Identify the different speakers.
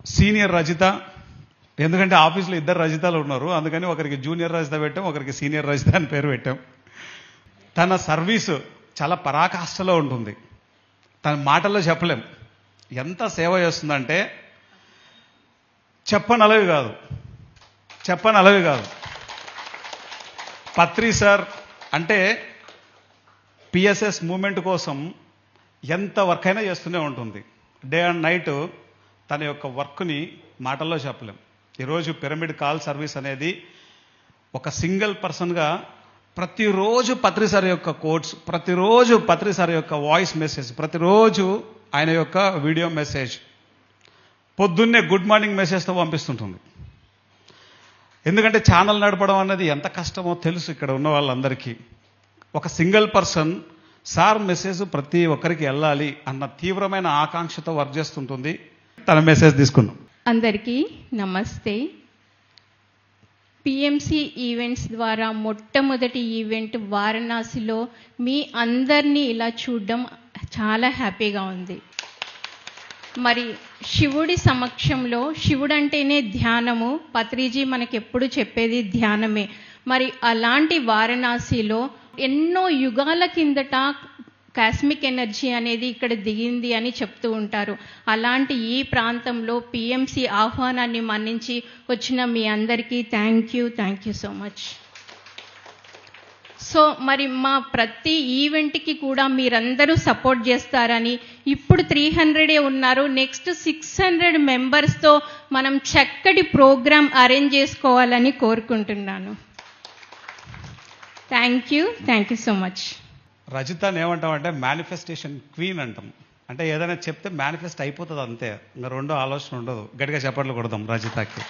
Speaker 1: Senior Rajitha, ఎందుకంటే ఆఫీస్లో ఇద్దరు రజితలు ఉన్నారు, అందుకని ఒకరికి జూనియర్ రజిత పెట్టాం, ఒకరికి సీనియర్ రజిత అని పేరు పెట్టాం. తన సర్వీసు చాలా పరాకాష్ఠలో ఉంటుంది, తన మాటల్లో చెప్పలేం. ఎంత సేవ చేస్తుందంటే చెప్పనలవి కాదు. పత్రి సార్ అంటే పిఎస్ఎస్ మూమెంట్ కోసం ఎంత వర్క్ అయినా చేస్తూనే ఉంటుంది. డే అండ్ నైట్ తన యొక్క వర్క్ని మాటల్లో చెప్పలేం. ఈరోజు పిరమిడ్ కాల్ సర్వీస్ అనేది ఒక సింగిల్ పర్సన్గా ప్రతిరోజు పత్రి సార్ యొక్క కోట్స్, ప్రతిరోజు పత్రి సార్ యొక్క వాయిస్ మెసేజ్, ప్రతిరోజు ఆయన యొక్క వీడియో మెసేజ్, పొద్దున్నే గుడ్ మార్నింగ్ మెసేజ్తో పంపిస్తుంటుంది. ఎందుకంటే ఛానల్ నడపడం అన్నది ఎంత కష్టమో తెలుసు ఇక్కడ ఉన్న వాళ్ళందరికీ. ఒక సింగిల్ పర్సన్ సార్ మెసేజ్ ప్రతి ఒక్కరికి వెళ్ళాలి అన్న తీవ్రమైన ఆకాంక్షతో వర్క్ చేస్తుంటుంది. తన మెసేజ్ తీసుకున్నాం.
Speaker 2: అందరికీ నమస్తే. పిఎంసి ఈవెంట్స్ ద్వారా మొట్టమొదటి ఈవెంట్ వారణాసిలో మీ అందరినీ ఇలా చూడడం చాలా హ్యాపీగా ఉంది. మరి శివుడి సమక్షంలో, శివుడు అంటేనే ధ్యానము, పత్రిజీ మనకెప్పుడు చెప్పేది ధ్యానమే. మరి అలాంటి వారణాసిలో ఎన్నో యుగాల కిందట కాస్మిక్ ఎనర్జీ అనేది ఇక్కడ దిగింది అని చెప్తూ ఉంటారు. అలాంటి ఈ ప్రాంతంలో పిఎంసి ఆహ్వానాన్ని మన్నించి వచ్చిన మీ అందరికీ thank you so much. So మరి మా ప్రతి ఈవెంట్కి కూడా మీరందరూ సపోర్ట్ చేస్తారని, ఇప్పుడు 300 ఉన్నారు, నెక్స్ట్ 600 మెంబర్స్తో మనం చక్కటి ప్రోగ్రామ్ అరేంజ్ చేసుకోవాలని కోరుకుంటున్నాను. Thank you so much.
Speaker 1: రజితని ఏమంటామంటే మేనిఫెస్టేషన్ క్వీన్ అంటాం. అంటే ఏదైనా చెప్తే మేనిఫెస్ట్ అయిపోతుంది అంతే, ఇంకా రెండో ఆలోచన ఉండదు. గట్టిగా చప్పట్లు కొడదాం రజితకి.